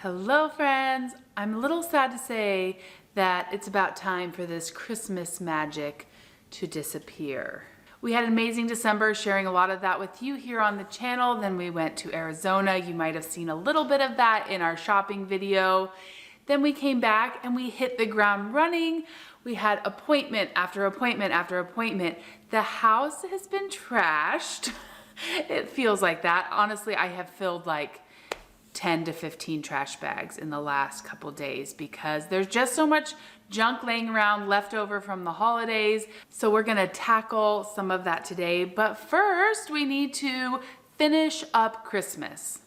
Hello friends! I'm a little sad to say that it's about time for this Christmas magic to disappear. We had an amazing December, sharing a lot of that with you here on the channel. Then we went to Arizona. You might have seen a little bit of that in our shopping video. Then we came back and we hit the ground running. We had appointment after appointment after appointment. The house has been trashed. It feels like that. Honestly, I have filled like 10 to 15 trash bags in the last couple days because there's just so much junk laying around left over from the holidays. So we're gonna tackle some of that today. But first, we need to finish up Christmas.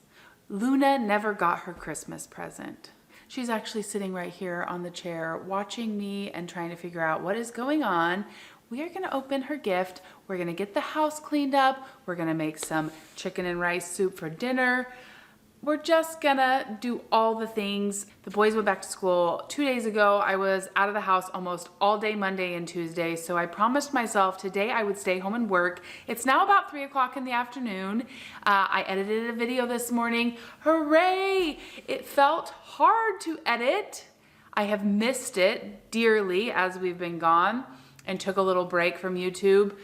Luna never got her Christmas present. She's actually sitting right here on the chair watching me and trying to figure out what is going on. We are gonna open her gift. We're gonna get the house cleaned up. We're gonna make some chicken and rice soup for dinner. We're just gonna do all the things. The boys went back to school 2 days ago. I was out of the house almost all day Monday and Tuesday, so I promised myself today I would stay home and work. It's now about 3 o'clock in the afternoon. I edited a video this morning. Hooray! It felt hard to edit. I have missed it dearly as we've been gone and took a little break from YouTube,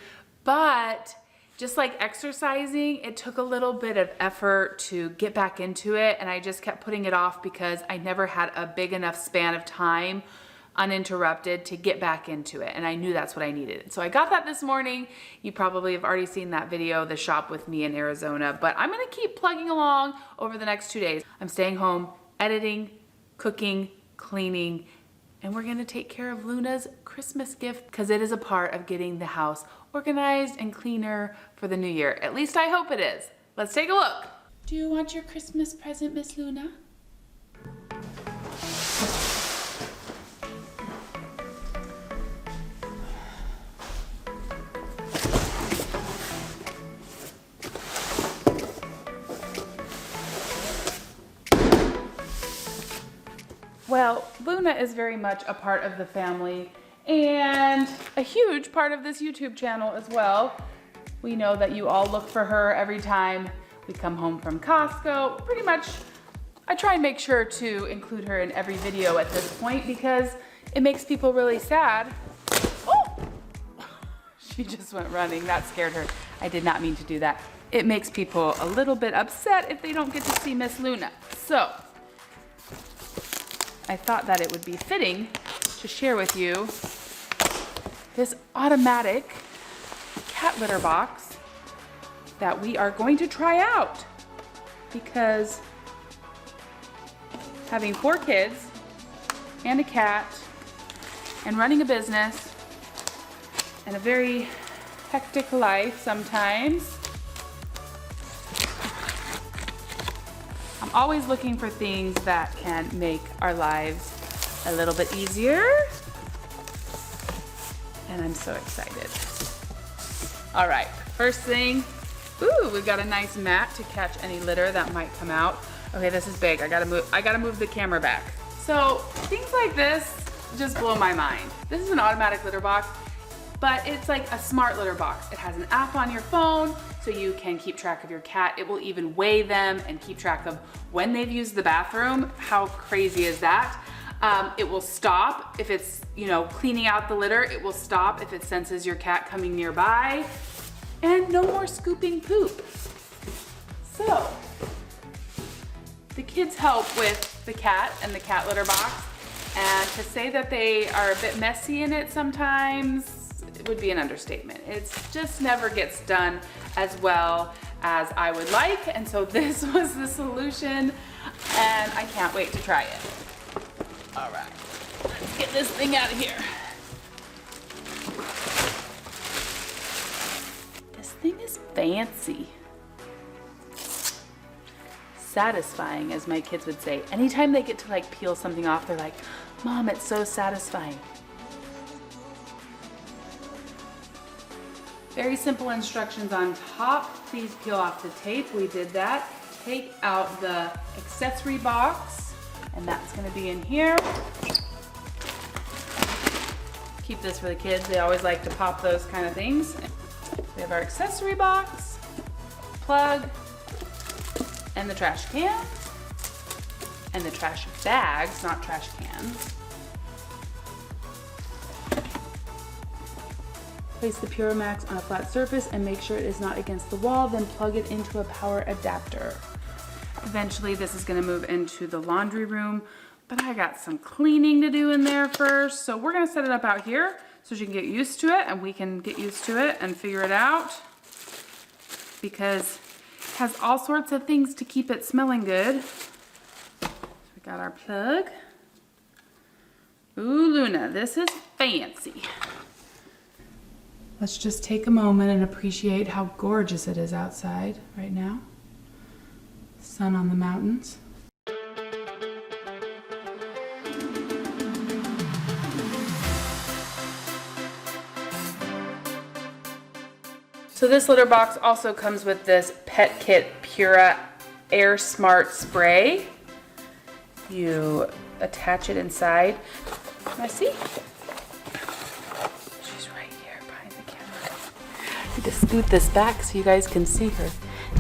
but just like exercising, it took a little bit of effort to get back into it, and I just kept putting it off because I never had a big enough span of time uninterrupted to get back into it, and I knew that's what I needed. So I got that this morning. You probably have already seen that video, the shop with me in Arizona, but I'm gonna keep plugging along over the next 2 days. I'm staying home, editing, cooking, cleaning, and we're gonna take care of Luna's Christmas gift because it is a part of getting the house organized and cleaner for the new year. At least I hope it is. Let's take a look. Do you want your Christmas present, Miss Luna? Well, Luna is very much a part of the family and a huge part of this YouTube channel as well. We know that you all look for her every time we come home from Costco. Pretty much, I try and make sure to include her in every video at this point because it makes people really sad. Oh! She just went running. That scared her. I did not mean to do that. It makes people a little bit upset if they don't get to see Miss Luna. So, I thought that it would be fitting to share with you this automatic cat litter box that we are going to try out because having 4 kids and a cat and running a business and a very hectic life sometimes, I'm always looking for things that can make our lives a little bit easier, and I'm so excited. All right, first thing, ooh, we've got a nice mat to catch any litter that might come out. Okay, this is big. I gotta move the camera back. So things like this just blow my mind. This is an automatic litter box, but it's like a smart litter box. It has an app on your phone, so you can keep track of your cat. It will even weigh them and keep track of when they've used the bathroom. How crazy is that? It will stop if it's, cleaning out the litter. It will stop if it senses your cat coming nearby. And no more scooping poop. So, the kids help with the cat and the cat litter box. And to say that they are a bit messy in it sometimes, it would be an understatement. It just never gets done as well as I would like. And so this was the solution, and I can't wait to try it. All right, let's get this thing out of here. This thing is fancy. Satisfying, as my kids would say. Anytime they get to like peel something off, they're like, Mom, it's so satisfying. Very simple instructions on top. Please peel off the tape. We did that. Take out the accessory box, and that's gonna be in here. Keep this for the kids. They always like to pop those kind of things. We have our accessory box, plug, and the trash can. and the trash bags, not trash cans. Place the PuraMax on a flat surface and make sure it is not against the wall, then plug it into a power adapter. Eventually this is gonna move into the laundry room, but I got some cleaning to do in there first. So we're gonna set it up out here so she can get used to it and we can get used to it and figure it out, because it has all sorts of things to keep it smelling good. So we got our plug. Ooh, Luna, this is fancy. Let's just take a moment and appreciate how gorgeous it is outside right now. Sun on the mountains. So this litter box also comes with this Petkit Pura Air Smart Spray. You attach it inside. Can I see? I need to scoot this back so you guys can see her.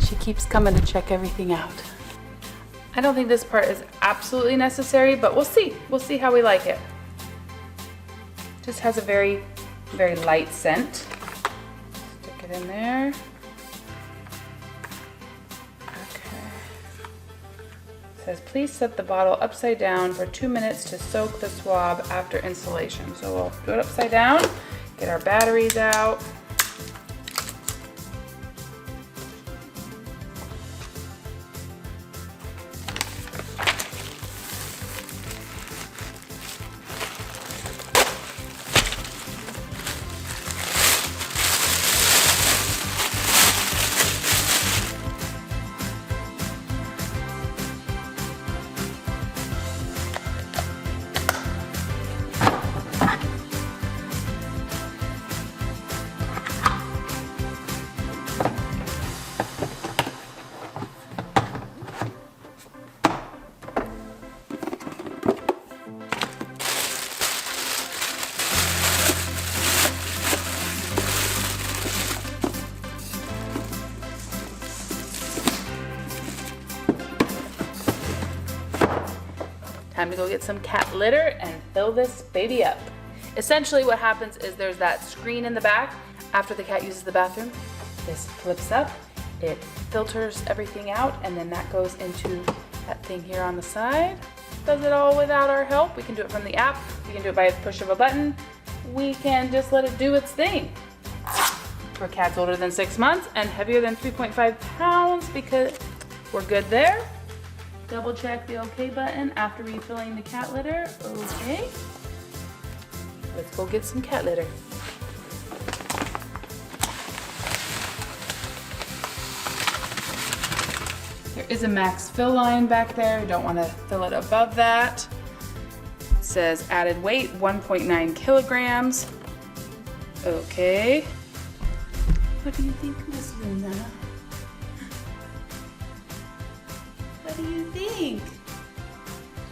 She keeps coming to check everything out. I don't think this part is absolutely necessary, but we'll see. We'll see how we like it. Just has a very, very light scent. Stick it in there. Okay. It says, please set the bottle upside down for 2 minutes to soak the swab after installation. So we'll do it upside down, get our batteries out. Time to go get some cat litter and fill this baby up. Essentially what happens is there's that screen in the back. After the cat uses the bathroom, this flips up, it filters everything out, and then that goes into that thing here on the side. Does it all without our help. We can do it from the app. We can do it by a push of a button. We can just let it do its thing. For cats older than 6 months and heavier than 3.5 pounds, because we're good there. Double check the OK button after refilling the cat litter. Okay. Let's go get some cat litter. There is a max fill line back there. You don't want to fill it above that. It says added weight 1.9 kilograms. Okay. What do you think, Miss Luna? What do you think?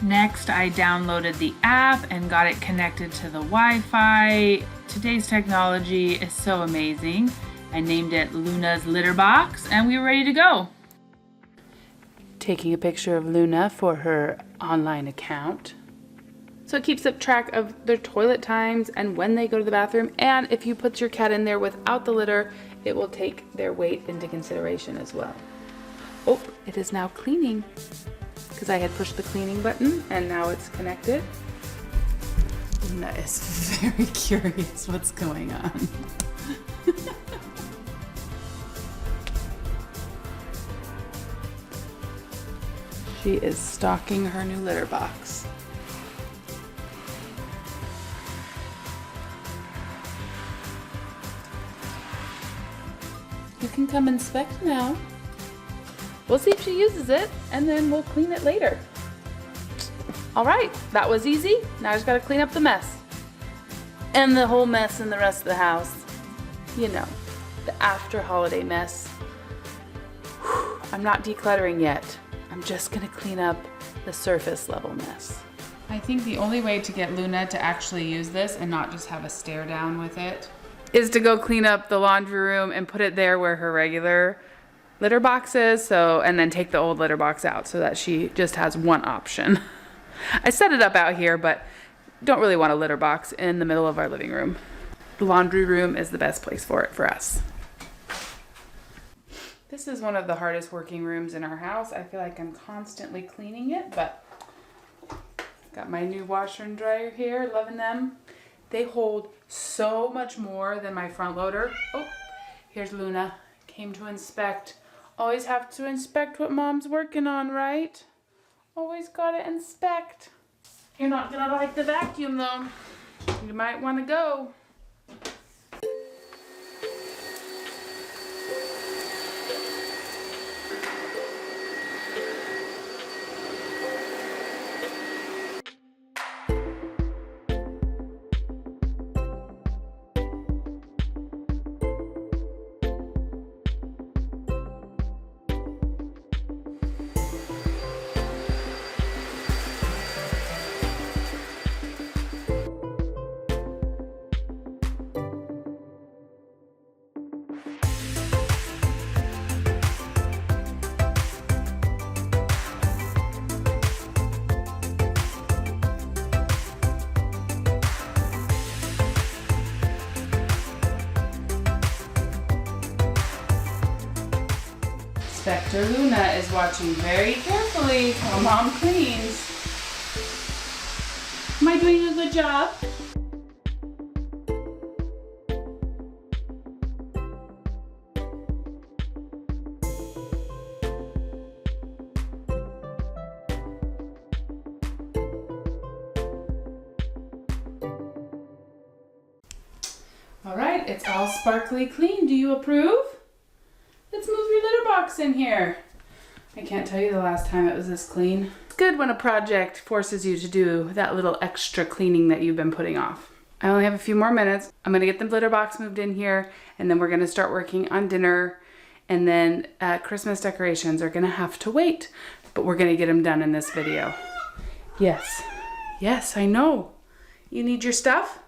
Next, I downloaded the app and got it connected to the Wi-Fi. Today's technology is so amazing. I named it Luna's Litter Box, and we were ready to go. Taking a picture of Luna for her online account. So it keeps up track of their toilet times and when they go to the bathroom. And if you put your cat in there without the litter, it will take their weight into consideration as well. Oh, it is now cleaning because I had pushed the cleaning button and now it's connected. Luna is very curious what's going on. She is stalking her new litter box. You can come inspect now. We'll see if she uses it, and then we'll clean it later. All right, that was easy. Now I just gotta clean up the mess. And the whole mess in the rest of the house. You know, the after holiday mess. Whew, I'm not decluttering yet. I'm just gonna clean up the surface level mess. I think the only way to get Luna to actually use this and not just have a stare down with it is to go clean up the laundry room and put it there where her regular litter boxes, so, and then take the old litter box out so that she just has one option. I set it up out here, but don't really want a litter box in the middle of our living room. The laundry room is the best place for it for us. This is one of the hardest working rooms in our house. I feel like I'm constantly cleaning it, but got my new washer and dryer here, loving them. They hold so much more than my front loader. Oh, here's Luna, came to inspect. Always have to inspect what mom's working on, right? Always gotta inspect. You're not gonna like the vacuum though. You might wanna go. Inspector Luna is watching very carefully while Mom cleans. Am I doing a good job? All right, it's all sparkly clean. Do you approve? Let's move your litter box in here. I can't tell you the last time it was this clean. It's good when a project forces you to do that little extra cleaning that you've been putting off. I only have a few more minutes. I'm gonna get the litter box moved in here, and then we're gonna start working on dinner, and then Christmas decorations are gonna have to wait, but we're gonna get them done in this video. Yes, yes, I know. You need your stuff?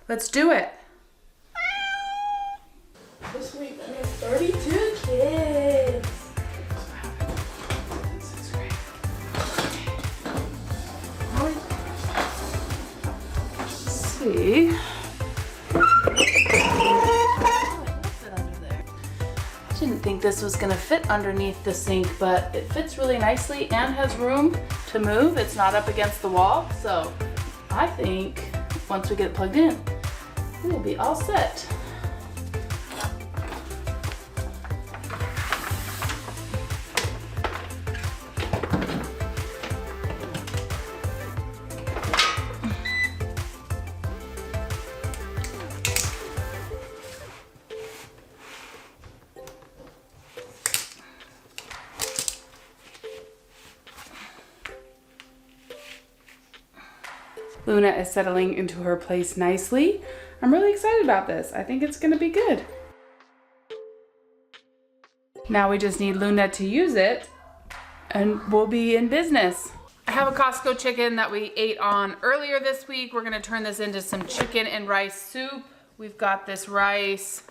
Let's do it. This week I have 32 kids. This is great. Let's see. I didn't think this was gonna fit underneath the sink, but it fits really nicely and has room to move. It's not up against the wall, so I think once we get it plugged in, we will be all set. Luna is settling into her place nicely. I'm really excited about this. I think it's gonna be good. Now we just need Luna to use it and we'll be in business. I have a Costco chicken that we ate on earlier this week. We're gonna turn this into some chicken and rice soup. We've got this rice,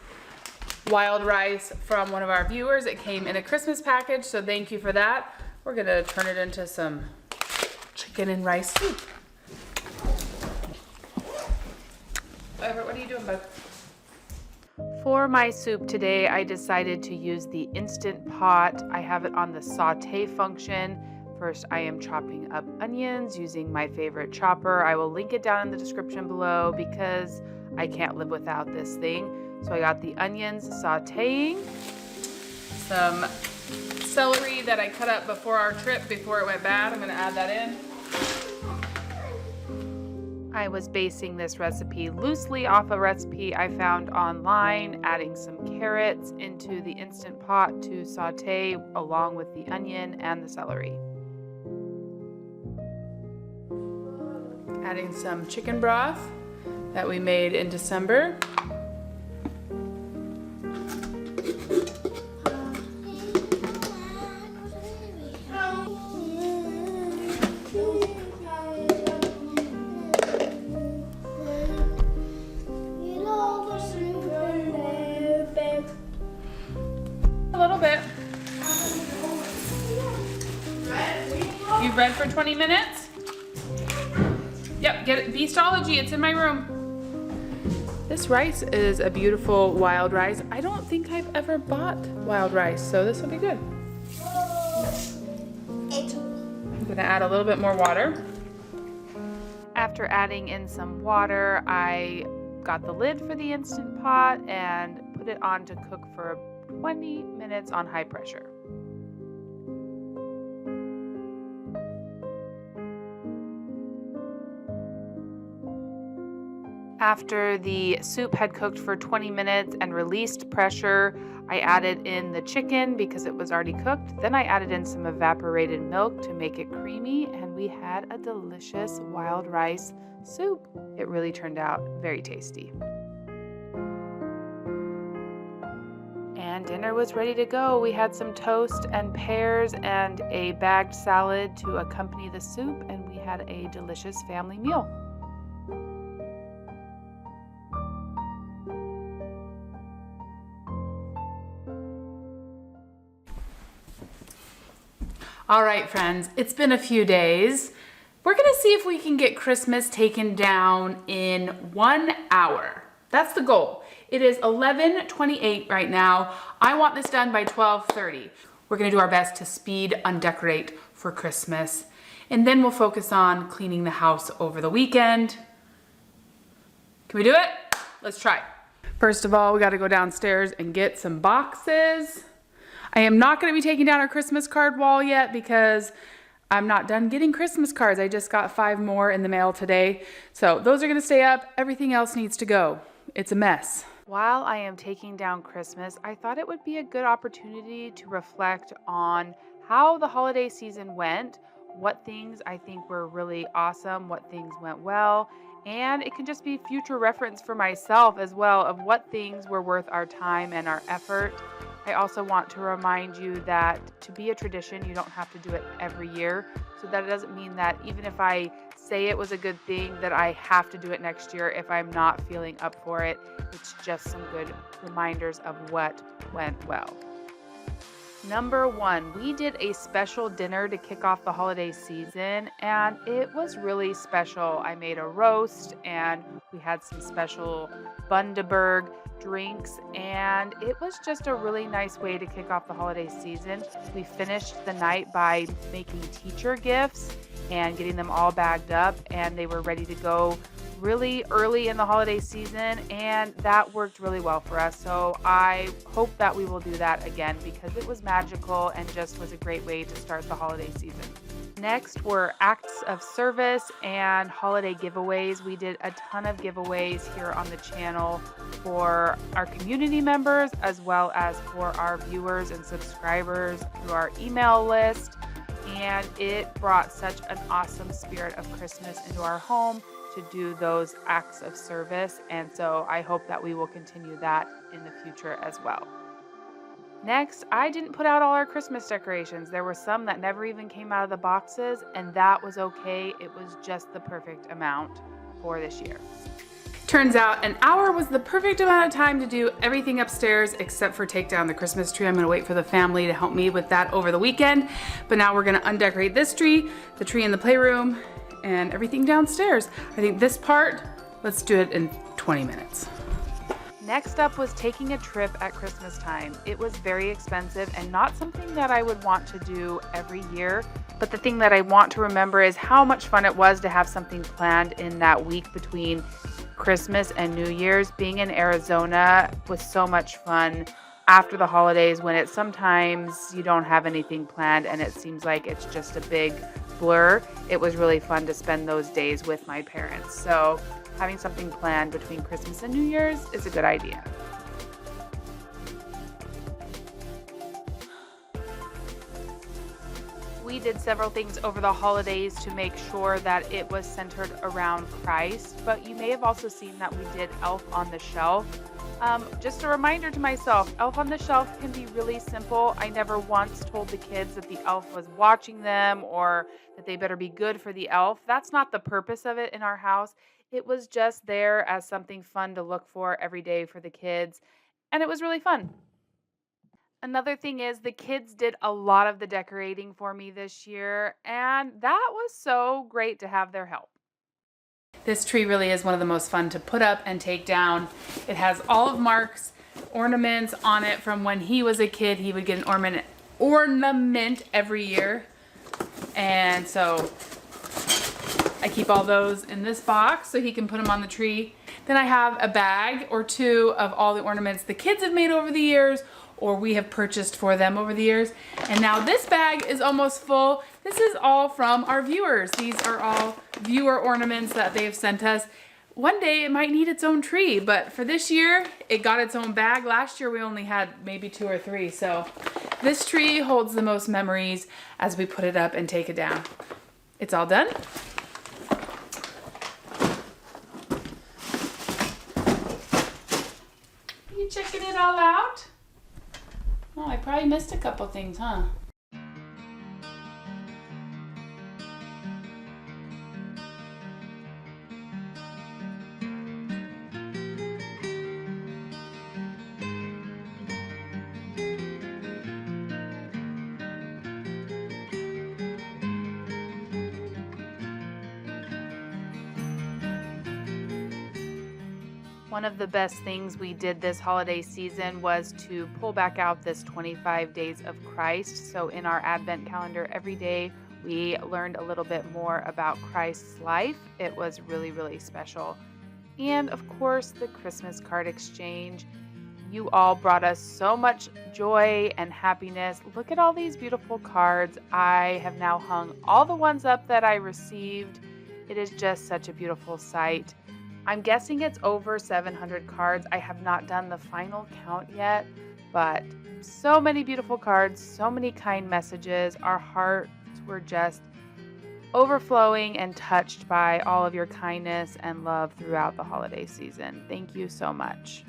wild rice from one of our viewers. It came in a Christmas package, so thank you for that. We're gonna turn it into some chicken and rice soup. Everett, what are you doing, bud? For my soup today, I decided to use the Instant Pot. I have it on the saute function. First, I am chopping up onions using my favorite chopper. I will link it down in the description below because I can't live without this thing. So I got the onions sauteing, some celery that I cut up before our trip, before it went bad. I'm gonna add that in. I was basing this recipe loosely off a recipe I found online, adding some carrots into the Instant Pot to saute along with the onion and the celery. Adding some chicken broth that we made in December. A little bit. for 20 minutes? Yep, get it. Beastology, it's in my room. This rice is a beautiful wild rice. I don't think I've ever bought wild rice, so this will be good. I'm gonna add a little bit more water. After adding in some water, I got the lid for the Instant Pot and put it on to cook for 20 minutes on high pressure. After the soup had cooked for 20 minutes and released pressure, I added in the chicken because it was already cooked. Then I added in some evaporated milk to make it creamy, and we had a delicious wild rice soup. It really turned out very tasty. And dinner was ready to go. We had some toast and pears and a bagged salad to accompany the soup, and we had a delicious family meal. All right, friends, it's been a few days. We're gonna see if we can get Christmas taken down in 1 hour. That's the goal. It is 11:28 right now. I want this done by 12:30. We're gonna do our best to speed undecorate for Christmas, and then we'll focus on cleaning the house over the weekend. Can we do it? Let's try. First of all, we gotta go downstairs and get some boxes. I am not going to be taking down our Christmas card wall yet because I'm not done getting Christmas cards. I just got 5 more in the mail today. So those are going to stay up. Everything else needs to go. It's a mess. While I am taking down Christmas, I thought it would be a good opportunity to reflect on how the holiday season went, what things I think were really awesome, what things went well, and it can just be future reference for myself as well of what things were worth our time and our effort. I also want to remind you that to be a tradition, you don't have to do it every year. So that doesn't mean that even if I say it was a good thing, that I have to do it next year if I'm not feeling up for it. It's just some good reminders of what went well. Number 1, we did a special dinner to kick off the holiday season, and it was really special. I made a roast, and we had some special Bundaberg drinks, and it was just a really nice way to kick off the holiday season. We finished the night by making teacher gifts and getting them all bagged up, and they were ready to go really early in the holiday season, and that worked really well for us. So I hope that we will do that again because it was magical and just was a great way to start the holiday season. Next were acts of service and holiday giveaways. We did a ton of giveaways here on the channel for our community members as well as for our viewers and subscribers through our email list. And it brought such an awesome spirit of Christmas into our home to do those acts of service. And so I hope that we will continue that in the future as well. Next, I didn't put out all our Christmas decorations. There were some that never even came out of the boxes, and that was okay. It was just the perfect amount for this year. Turns out an hour was the perfect amount of time to do everything upstairs except for take down the Christmas tree. I'm gonna wait for the family to help me with that over the weekend. But now we're gonna undecorate this tree, the tree in the playroom, and everything downstairs. I think this part, let's do it in 20 minutes. Next up was taking a trip at Christmas time. It was very expensive and not something that I would want to do every year. But the thing that I want to remember is how much fun it was to have something planned in that week between Christmas and New Year's. Being in Arizona was so much fun after the holidays when it sometimes you don't have anything planned and it seems like it's just a big blur. It was really fun to spend those days with my parents. So having something planned between Christmas and New Year's is a good idea. We did several things over the holidays to make sure that it was centered around Christ, but you may have also seen that we did Elf on the Shelf. Just a reminder to myself, Elf on the Shelf can be really simple. I never once told the kids that the elf was watching them or that they better be good for the elf. That's not the purpose of it in our house. It was just there as something fun to look for every day for the kids, and it was really fun. Another thing is the kids did a lot of the decorating for me this year, and that was so great to have their help. This tree really is one of the most fun to put up and take down. It has all of Mark's ornaments on it from when he was a kid. He would get an ornament every year. And so I keep all those in this box so he can put them on the tree. Then I have a bag or two of all the ornaments the kids have made over the years or we have purchased for them over the years. And now this bag is almost full. This is all from our viewers. These are all viewer ornaments that they've sent us. One day it might need its own tree, but for this year, it got its own bag. Last year we only had maybe 2 or 3, so this tree holds the most memories as we put it up and take it down. It's all done. You checking it all out? Oh, I probably missed a couple things, huh? One of the best things we did this holiday season was to pull back out this 25 Days of Christ. So in our Advent calendar every day, we learned a little bit more about Christ's life. It was really, really special. And of course, the Christmas card exchange. You all brought us so much joy and happiness. Look at all these beautiful cards. I have now hung all the ones up that I received. It is just such a beautiful sight. I'm guessing it's over 700 cards. I have not done the final count yet, but so many beautiful cards, so many kind messages. Our hearts were just overflowing and touched by all of your kindness and love throughout the holiday season. Thank you so much.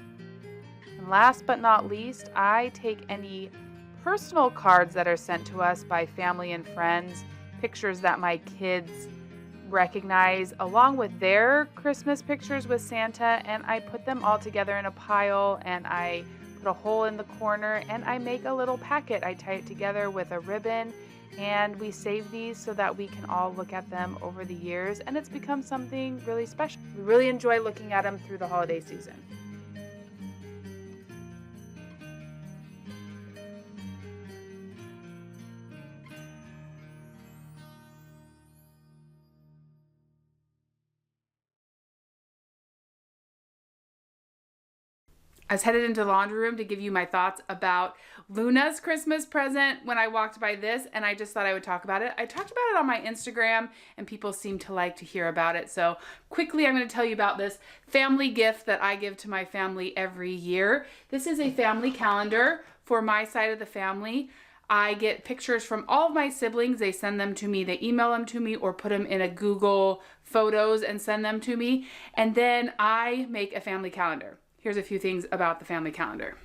And last but not least, I take any personal cards that are sent to us by family and friends, pictures that my kids recognize along with their Christmas pictures with Santa, and I put them all together in a pile and I put a hole in the corner and I make a little packet. I tie it together with a ribbon and we save these so that we can all look at them over the years, and it's become something really special. We really enjoy looking at them through the holiday season. I was headed into the laundry room to give you my thoughts about Luna's Christmas present when I walked by this, and I just thought I would talk about it. I talked about it on my Instagram, and people seem to like to hear about it. So quickly, I'm going to tell you about this family gift that I give to my family every year. This is a family calendar for my side of the family. I get pictures from all of my siblings. They send them to me, they email them to me, or put them in a Google Photos and send them to me. And then I make a family calendar. Here's a few things about the family calendar.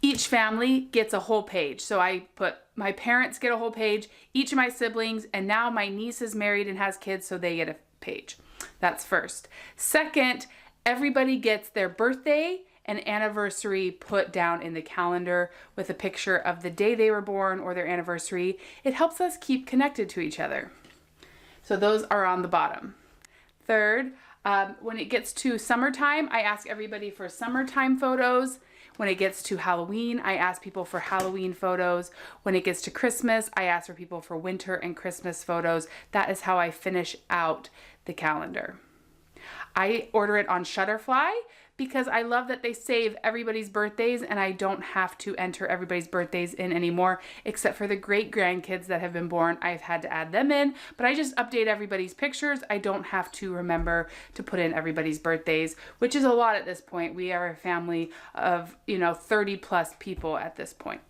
Each family gets a whole page. So I put my parents get a whole page, each of my siblings, and now my niece is married and has kids, so they get a page. That's first. Second, everybody gets their birthday and anniversary put down in the calendar with a picture of the day they were born or their anniversary. It helps us keep connected to each other. So those are on the bottom. Third, when it gets to summertime, I ask everybody for summertime photos. When it gets to Halloween, I ask people for Halloween photos. When it gets to Christmas, I ask for people for winter and Christmas photos. That is how I finish out the calendar. I order it on Shutterfly because I love that they save everybody's birthdays and I don't have to enter everybody's birthdays in anymore, except for the great grandkids that have been born. I've had to add them in, but I just update everybody's pictures. I don't have to remember to put in everybody's birthdays, which is a lot at this point. We are a family of, 30 plus people at this point.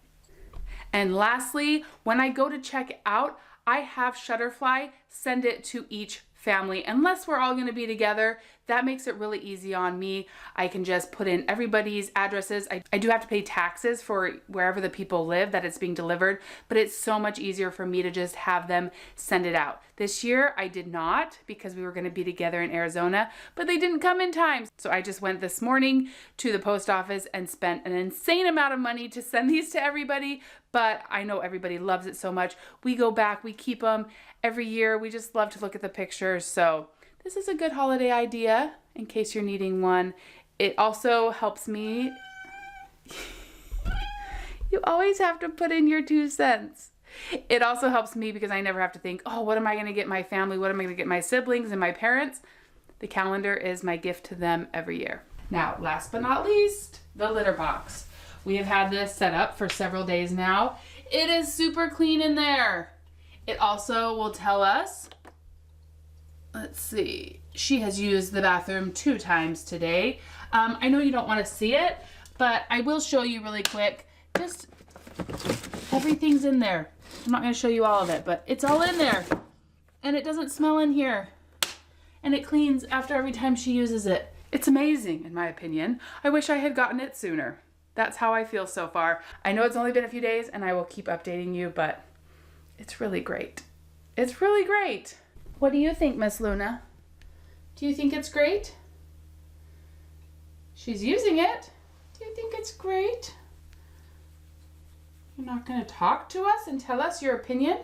And lastly, when I go to check out, I have Shutterfly send it to each family, unless we're all going to be together. That makes it really easy on me. I can just put in everybody's addresses. I do have to pay taxes for wherever the people live that it's being delivered, but it's so much easier for me to just have them send it out. This year I did not, because we were going to be together in Arizona, but they didn't come in time. So I just went this morning to the post office and spent an insane amount of money to send these to everybody, but I know everybody loves it so much. We go back, we keep them every year. We just love to look at the pictures. So this is a good holiday idea in case you're needing one. It also helps me. You always have to put in your 2 cents. It also helps me because I never have to think, oh, what am I going to get my family? What am I going to get my siblings and my parents? The calendar is my gift to them every year. Now, last but not least, the litter box. We have had this set up for several days now. It is super clean in there. It also will tell us, let's see, she has used the bathroom 2 times today. I know you don't want to see it, but I will show you really quick. Just everything's in there. I'm not going to show you all of it, but it's all in there. And it doesn't smell in here. And it cleans after every time she uses it. It's amazing, in my opinion. I wish I had gotten it sooner. That's how I feel so far. I know it's only been a few days and I will keep updating you, but it's really great. It's really great. What do you think, Miss Luna? Do you think it's great? She's using it. Do you think it's great? You're not going to talk to us and tell us your opinion?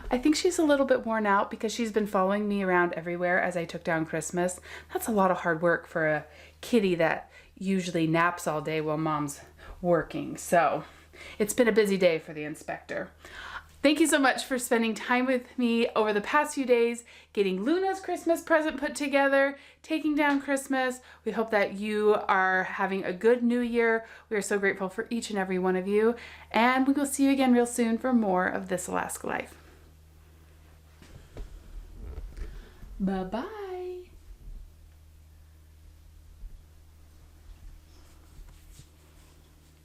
I think she's a little bit worn out because she's been following me around everywhere as I took down Christmas. That's a lot of hard work for a kitty that usually naps all day while mom's working. So it's been a busy day for the inspector. Thank you so much for spending time with me over the past few days, getting Luna's Christmas present put together, taking down Christmas. We hope that you are having a good new year. We are so grateful for each and every one of you. And we will see you again real soon for more of This Alaska Life. Bye-bye.